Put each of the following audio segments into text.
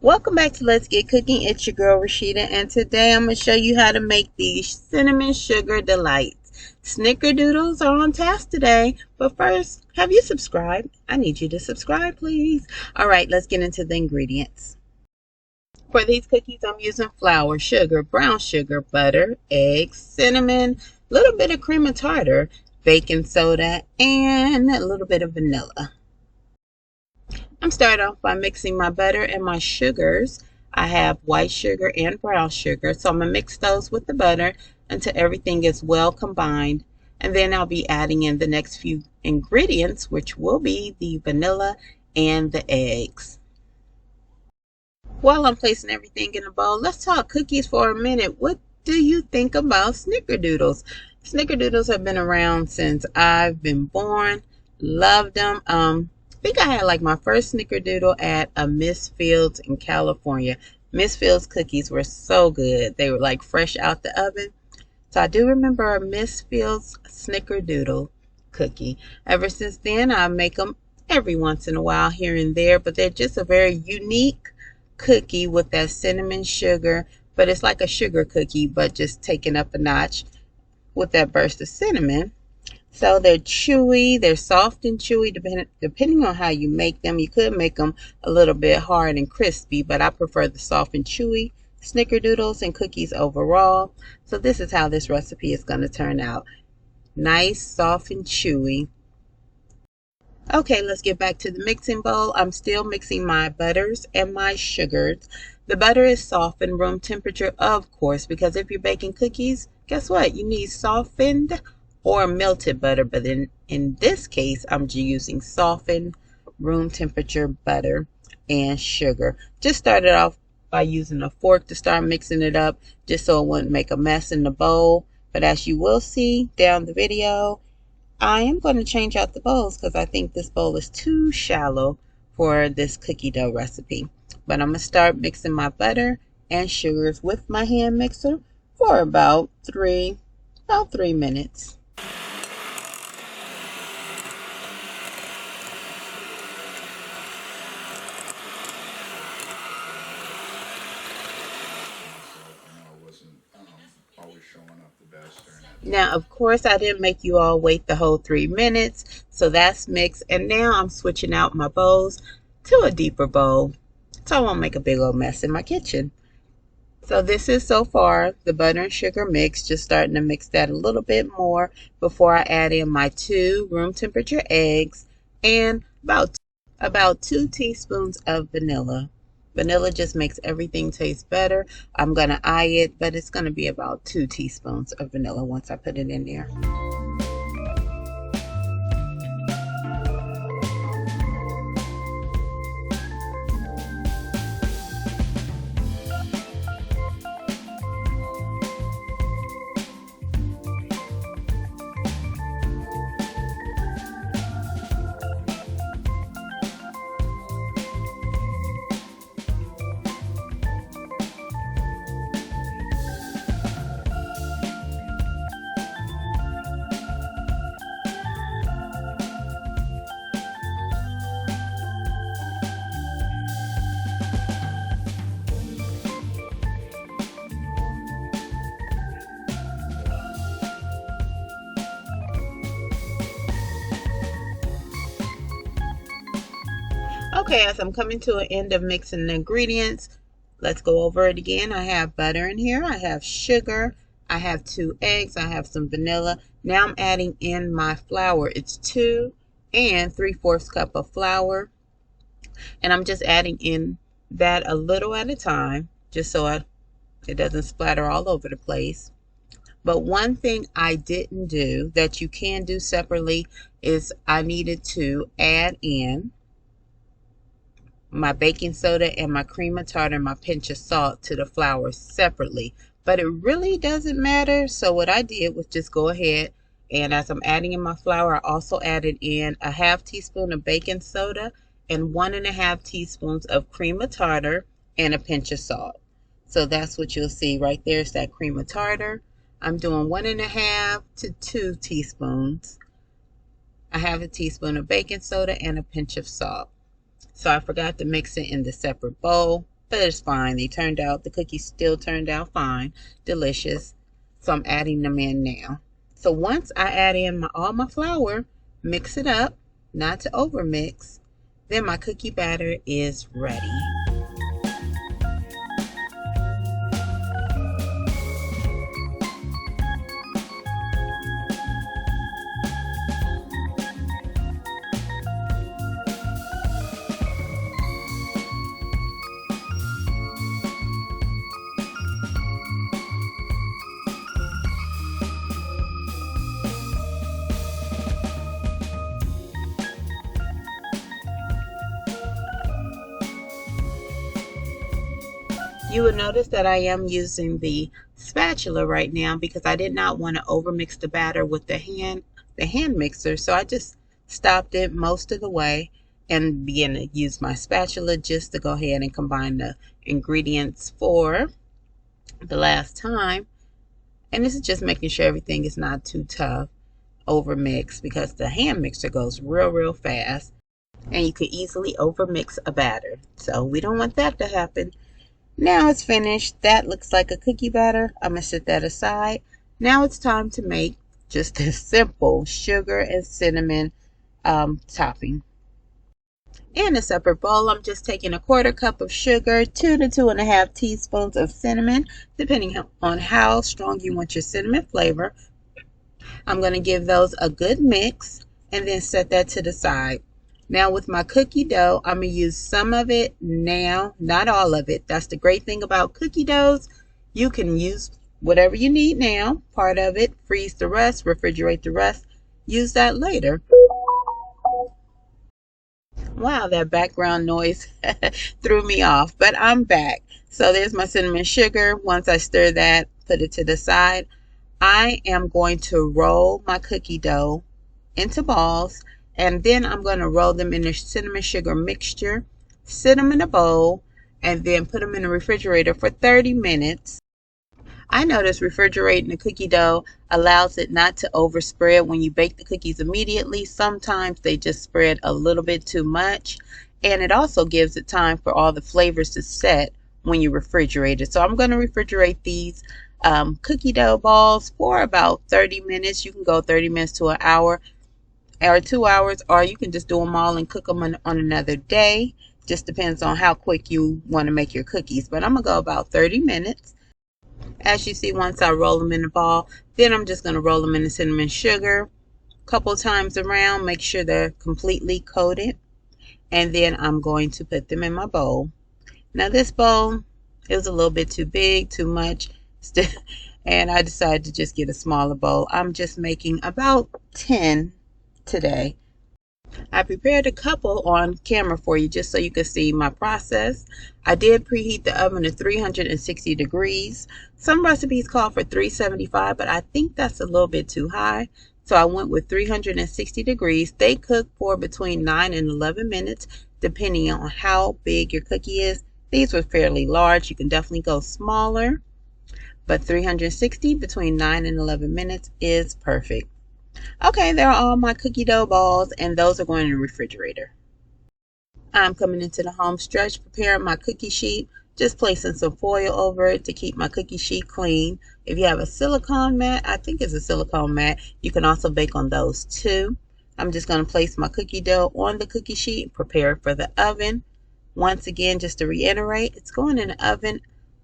Welcome back to Let's Get Cooking. It's your girl Rashida, and today I'm going to show you how to make these cinnamon sugar delights. Snickerdoodles are on task today, but first, have you subscribed? I need you to subscribe, please. Alright, let's get into the ingredients. For these cookies, I'm using flour, sugar, brown sugar, butter, eggs, cinnamon, a little bit of cream of tartar, baking soda, and a little bit of vanilla. I'm starting off by mixing my butter and my sugars. I have white sugar and brown sugar, so I'm going to mix those with the butter until everything is well combined. And then I'll be adding in the next few ingredients, which will be the vanilla and the eggs. While I'm placing everything in a bowl, let's talk cookies for a minute. What do you think about Snickerdoodles? Snickerdoodles have been around since I've been born. Loved them. I think I had like my first Snickerdoodle at a Miss Fields in California. Miss Fields cookies were so good. They were like fresh out the oven. So I do remember a Miss Fields Snickerdoodle cookie. Ever since then, I make them every once in a while here and there, but they're just a very unique cookie with that cinnamon sugar, but it's like a sugar cookie, but just taken up a notch with that burst of cinnamon. So they're chewy, they're soft and chewy depending on how you make them. You could make them a little bit hard and crispy, but I prefer the soft and chewy Snickerdoodles and cookies overall. So this is how this recipe is going to turn out. Nice, soft and chewy. Okay, let's get back to the mixing bowl. I'm still mixing my butters and my sugars. The butter is softened room temperature, of course, because if you're baking cookies, guess what? You need softened or melted butter, but in this case I'm using softened room temperature butter and sugar. Just started off by using a fork to start mixing it up just so it wouldn't make a mess in the bowl, but as you will see down the video, I am going to change out the bowls because I think this bowl is too shallow for this cookie dough recipe. But I'm going to start mixing my butter and sugars with my hand mixer for about 3 minutes. Now, of course, I didn't make you all wait the whole 3 minutes, so that's mixed. And now I'm switching out my bowls to a deeper bowl, so I won't make a big old mess in my kitchen. So this is so far the butter and sugar mix, just starting to mix that a little bit more before I add in my 2 room temperature eggs and about 2 teaspoons of vanilla. Vanilla just makes everything taste better. I'm going to eye it, but it's going to be about 2 teaspoons of vanilla once I put it in there. Okay, as I'm coming to an end of mixing the ingredients, let's go over it again. I have butter in here, I have sugar, I have 2 eggs, I have some vanilla. Now I'm adding in my flour. It's 2 3/4 cup of flour. And I'm just adding in that a little at a time, just so it doesn't splatter all over the place. But one thing I didn't do that you can do separately is I needed to add in my baking soda and my cream of tartar and my pinch of salt to the flour separately, but it really doesn't matter. So what I did was just go ahead, and as I'm adding in my flour, I also added in a 1/2 teaspoon of baking soda and 1 1/2 teaspoons of cream of tartar and a pinch of salt. So that's what you'll see right there is that cream of tartar. I'm doing 1 1/2 to 2 teaspoons. I have a teaspoon of baking soda and a pinch of salt. So I forgot to mix it in the separate bowl. but it's fine. They turned out, the cookies still turned out fine, delicious. So I'm adding them in now. So once I add in all my flour, mix it up, not to over mix, then my cookie batter is ready. You will notice that I am using the spatula right now because I did not want to overmix the batter with the hand mixer. So I just stopped it most of the way and began to use my spatula just to go ahead and combine the ingredients for the last time. And this is just making sure everything is not too tough overmix, because the hand mixer goes real fast and you could easily overmix a batter. So we don't want that to happen. Now it's finished. That looks like a cookie batter. I'm going to set that aside. Now it's time to make just a simple sugar and cinnamon topping. In a separate bowl, I'm just taking a 1/4 cup of sugar, 2 to 2.5 teaspoons of cinnamon, depending on how strong you want your cinnamon flavor. I'm going to give those a good mix and then set that to the side. Now with my cookie dough, I'm going to use some of it now, not all of it. That's the great thing about cookie doughs. You can use whatever you need now, part of it, freeze the rest, refrigerate the rest, use that later. Wow, that background noise threw me off, but I'm back. So there's my cinnamon sugar. Once I stir that, put it to the side. I am going to roll my cookie dough into balls, and then I'm going to roll them in the cinnamon sugar mixture, sit them in a bowl, and then put them in the refrigerator for 30 minutes. I notice refrigerating the cookie dough allows it not to overspread when you bake the cookies immediately. Sometimes they just spread a little bit too much, and it also gives it time for all the flavors to set when you refrigerate it. So I'm going to refrigerate these cookie dough balls for about 30 minutes. You can go 30 minutes to an hour or 2 hours, or you can just do them all and cook them on another day. Just depends on how quick you want to make your cookies, but I'm going to go about 30 minutes. As you see, once I roll them in the ball, then I'm just going to roll them in the cinnamon sugar a couple times around, make sure they're completely coated, and then I'm going to put them in my bowl. Now this bowl is a little bit too big, too much, and I decided to just get a smaller bowl. I'm just making about 10 today. I prepared a couple on camera for you just so you can see my process. I did preheat the oven to 360 degrees. Some recipes call for 375, but I think that's a little bit too high. So I went with 360 degrees. They cook for between 9 and 11 minutes, depending on how big your cookie is. These were fairly large. You can definitely go smaller, but 360 between 9 and 11 minutes is perfect. Okay, there are all my cookie dough balls, and those are going in the refrigerator. I'm coming into the home stretch, preparing my cookie sheet, just placing some foil over it to keep my cookie sheet clean. If you have a silicone mat, I think it's a silicone mat, you can also bake on those too. I'm just going to place my cookie dough on the cookie sheet, prepare it for the oven. Once again, just to reiterate, it's going in the oven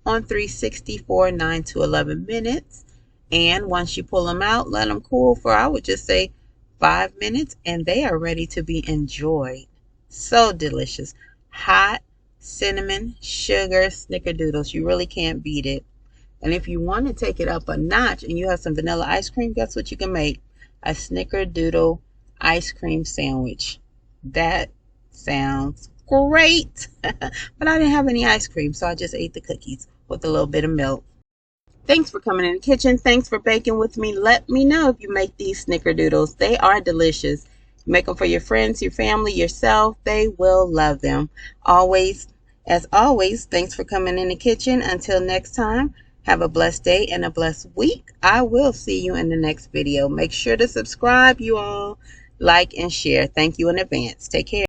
on 360 for 9 to 11 minutes. And once you pull them out, let them cool for, I would just say, 5 minutes, and they are ready to be enjoyed. So delicious. Hot cinnamon sugar snickerdoodles. You really can't beat it. And if you want to take it up a notch and you have some vanilla ice cream, guess what you can make? A snickerdoodle ice cream sandwich. That sounds great. But I didn't have any ice cream, so I just ate the cookies with a little bit of milk. Thanks for coming in the kitchen. Thanks for baking with me. Let me know if you make these snickerdoodles. They are delicious. Make them for your friends, your family, yourself. They will love them. As always, thanks for coming in the kitchen. Until next time, have a blessed day and a blessed week. I will see you in the next video. Make sure to subscribe, you all. Like and share. Thank you in advance. Take care.